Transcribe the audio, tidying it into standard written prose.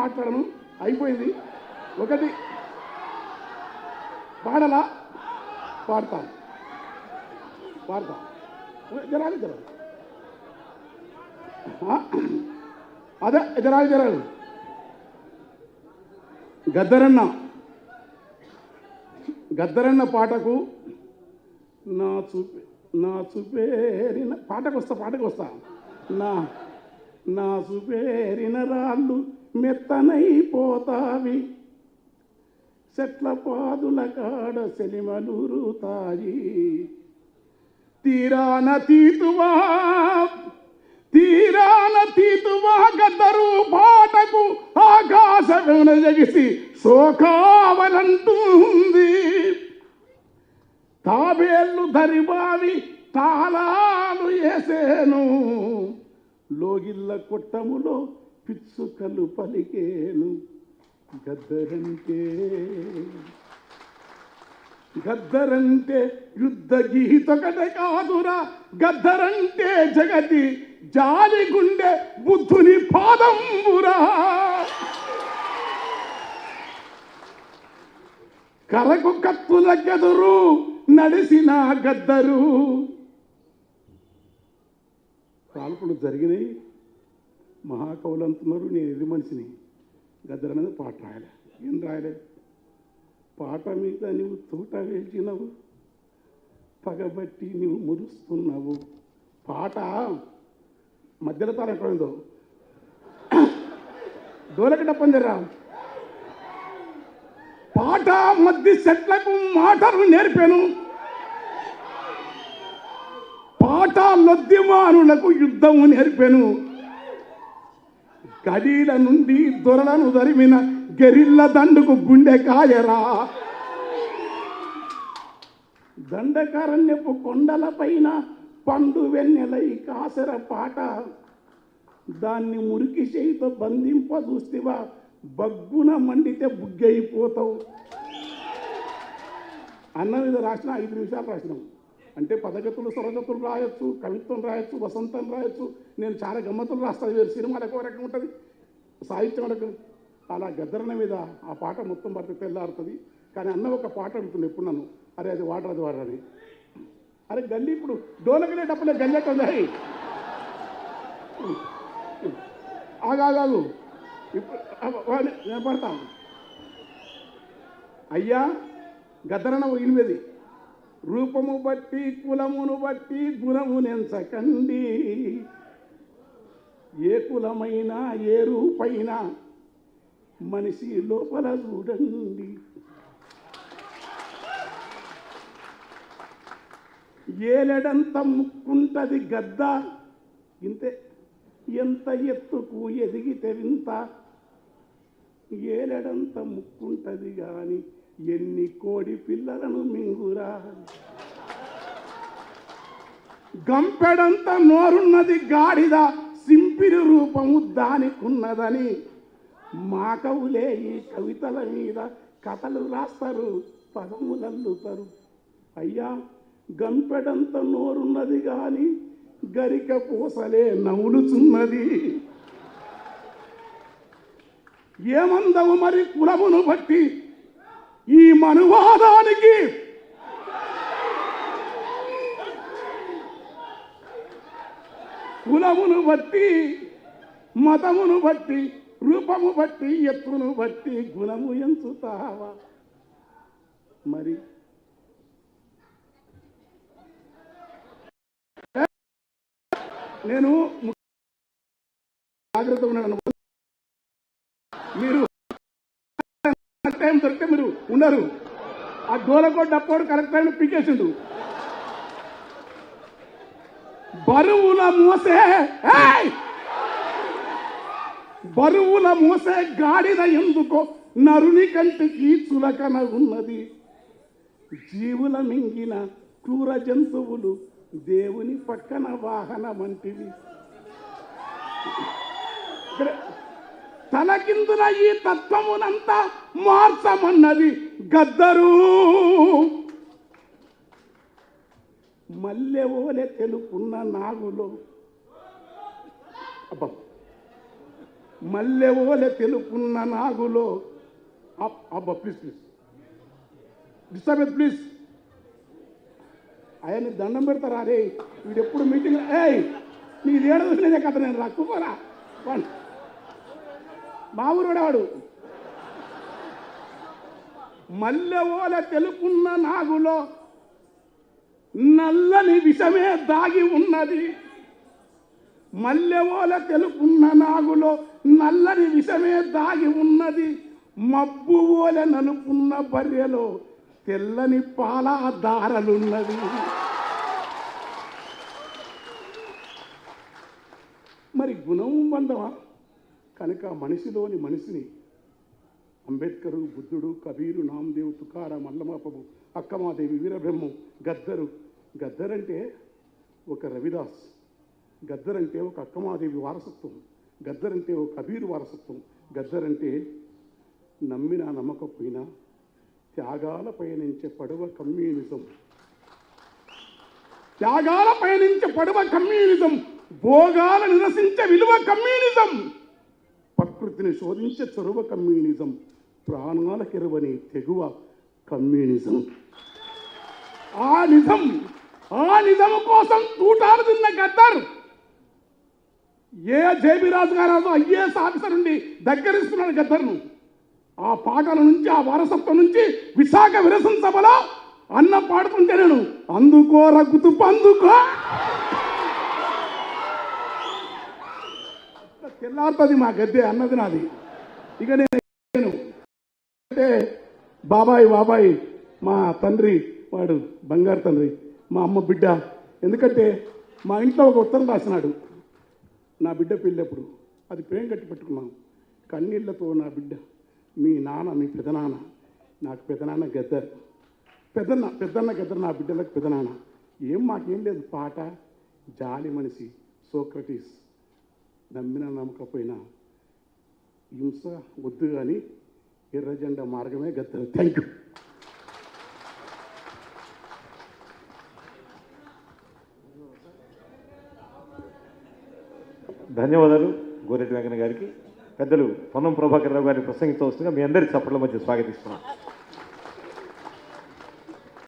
మాట్లాడను, అయిపోయింది. ఒకటి పాడలా పాడతా జరాలి అదే జరాలి గద్దరన్న పాటకు నా చూపేరిన పాటకు వస్తా నా చూపేరిన రాళ్ళు మెత్తనైపోతావి, చెట్ల పాదుల కాడ సెలిమలూరుతాయి, తీరాన తీతువా గద్దరు పాటకు ఆకాశమున జగిసి శోకావలంటుంది, తాబేళ్ళు దరిబావి తాళాలు వేసేను, లోగిళ్ళ కొట్టములో పిచ్చుకలు పలికేను, గద్దరంటే యుద్ధ గీతొకటే కాదురా, గద్దరంటే జగతి జాలి గుండె బుద్ధుని పాదంబురా, కరకు కత్తుల గదురు నడిసిన గద్దరు. కాల్పులు జరిగినాయి, మహాకవులు అంటున్నారు నేను ఎది మనిషిని. గద్దరు అనేది పాట రాయలే, ఏం రాయలే, పాట మీద నువ్వు తూట వేసినవు, పగబట్టి నువ్వు మురుస్తున్నావు. పాట మధ్యలో తాను ఎక్కడుందో డోలకి డప్పందిరా. పాట మధ్య చెట్లకు మాటలు నేర్పాను, పాట లొద్దిమానులకు యుద్ధము నేర్పాను, గడీల నుండి దొరలను దరిమిన గెరిల్ల దండుకు గుండె కాయరా, దండకారణ్యపు కొండల పైన పండు వెన్నెలై కాసర పాట, దాన్ని మురికి చేయితో బంధింప చూస్తేవా బగ్గున మండితే బుగ్గైపోతావు అన్న మీద రాసిన 5 నిమిషాలు రాసినాం. అంటే పదగతులు స్వరగతులు రాయొచ్చు, కవిత్వం రాయొచ్చు, వసంతం రాయొచ్చు. నేను చాలా గమ్మతులు రాస్తాను, వేరు సినిమాలకు ఒక రకంగా ఉంటుంది, సాహిత్యం రకం. అలా గద్దరన్న మీద ఆ పాట మొత్తం పడితే తెల్లారుతుంది. కానీ అన్న ఒక పాట అడుగుతుంది ఎప్పుడు నన్ను, అరే అది వాడరని. అరే గల్లీ ఇప్పుడు డోలకలే డప్పులే గల్లెట్టుంది, ఆగాగాగు ఇప్పుడు నేను పడతాను. అయ్యా గద్దరన్న 8 రూపము బట్టి కులమును బట్టి గుణమునెంచకండి, ఏ కులమైనా ఏ రూపైనా మనిషి లోపల చూడండి, ఏలెడంత ముక్కుంటది గద్ద ఇంతే, ఎంత ఎత్తుకు ఎదిగితే వింత, ఏలెడంత ముక్కుంటది గాని ఎన్ని కోడి పిల్లలను మింగురా, గంపెడంత నోరున్నది గాడిద సింపిరి రూపము దానికున్నదని, మా కవులే ఈ కవితల మీద కథలు రాస్తారు, పదములల్లుతారు. అయ్యా గంపెడంత నోరున్నది గాని గరిక పూసలే నవ్వులుచున్నది, ఏమందవు మరి కులమును బట్టి ఈ మనువాదానికి, కులమును బట్టి మతమును బట్టి రూపము బట్టి ఎత్తును బట్టి గుణము ఎంచుతావా మరి. నేను జాగ్రత్త ఉన్నాను, మీరు టైం దొరికితే మీరు ఉన్నారు. ఆ డోలకోట్ డప్పోడు కరెక్ట్ టైం పీకేసిండు. బరువుల మోసే గాడిద ఎందుకో నరుని కంటికి చులకన ఉన్నది, జీవుల మింగిన క్రూర జంతువులు దేవుని పక్కన వాహనమంటివి. తలకిందున ఈ తత్వమునంతా మార్చమన్నది గద్దరు. మల్లెవోలే తెలుపున్న నాగులో మల్లెవోలె తెలుపున్న నాగులో అబ్బా ప్లీజ్ డిస్టర్బ్ ప్లీజ్. ఆయన్ని దండం పెడతారా రే, వీడు ఎప్పుడు మీటింగ్ నీకు ఏడ చూసినదే కథ, నేను రాక్కుపోరా మా ఊరు కూడా వాడు. మల్లెవోలె తెలుపున్న నాగులో నల్లని విషమే దాగి ఉన్నది. మల్లెవోలె తెలుపున్న నాగులో నల్లని విషమే దాగి ఉన్నది. మబ్బు ఓలె నలుపున్న బర్రెలో తెల్లని పాల దారలున్నది. మరి గుణం బంధమా? కనుక మనిషిని అంబేద్కరు, బుద్ధుడు, కబీరు, నామదేవ్, తుకారాం, అల్లమాపబు, అక్కమాదేవి, వీరబ్రహ్మం, గద్దరంటే ఒక రవిదాస్, గద్దరంటే ఒక అక్కమాదేవి వారసత్వం, గద్దరంటే ఒక కబీరు వారసత్వం, గద్దరంటే నమ్మినా నమ్మకపోయినా త్యాగాల పయనించే పడవ కమ్యూనిజం, త్యాగాల పయనించే పడవ కమ్యూనిజం, భోగాల నిరసించే విలువ కమ్యూనిజం, ప్రకృతిని శోధించే చొరవ కమ్యూనిజం, ప్రాణాల కెరువని తెగువ కమ్యూనిజం. ఆ నిజం కోసం తూటాలు తిన్న గద్దర్ జేబీ రాజు గారు ఐఏఎస్ ఆఫీసర్ నుండి దగ్గరిస్తున్నాడు గద్దర్ను. ఆ పాటల నుంచి, ఆ వారసత్వం నుంచి విశాఖ విరసం సభలో అన్న పాడుతుంటే నేను అందుకో రగ్గుతూ అందుకో తెల్లారుతుంది మా గద్దె అన్నది నాది. ఇక నేను అంటే బాబాయ్ మా తండ్రి, వాడు బంగారు తండ్రి, మా అమ్మ బిడ్డ. ఎందుకంటే మా ఇంట్లో ఒక ఉత్తరం రాసినాడు నా బిడ్డ పెళ్ళప్పుడు, అది ప్రేమ కట్టి పెట్టుకున్నాం. కన్నీళ్లతో నా బిడ్డ, మీ నాన్న, మీ పెదనాన్న, నాకు పెదనాన్న గద్దర్, పెద్దన్న గద్దర్, నా బిడ్డలకు పెదనాన్న. మాకేం లేదు, పాట, జాలి మనిషి, సోక్రటీస్, నమ్మినా నమ్మకపోయినా హింస వద్దు కానీ ఎర్రజెండా మార్గమే గద్దర్. Thank you. ధన్యవాదాలు గోరెడ్డి వెంకన్న గారికి. పెద్దలు పొన్నం ప్రభాకర్ రావు గారిని ప్రసంగించవలసిందిగా మీ అందరి చప్పట్ల మధ్య స్వాగతిస్తున్నాం.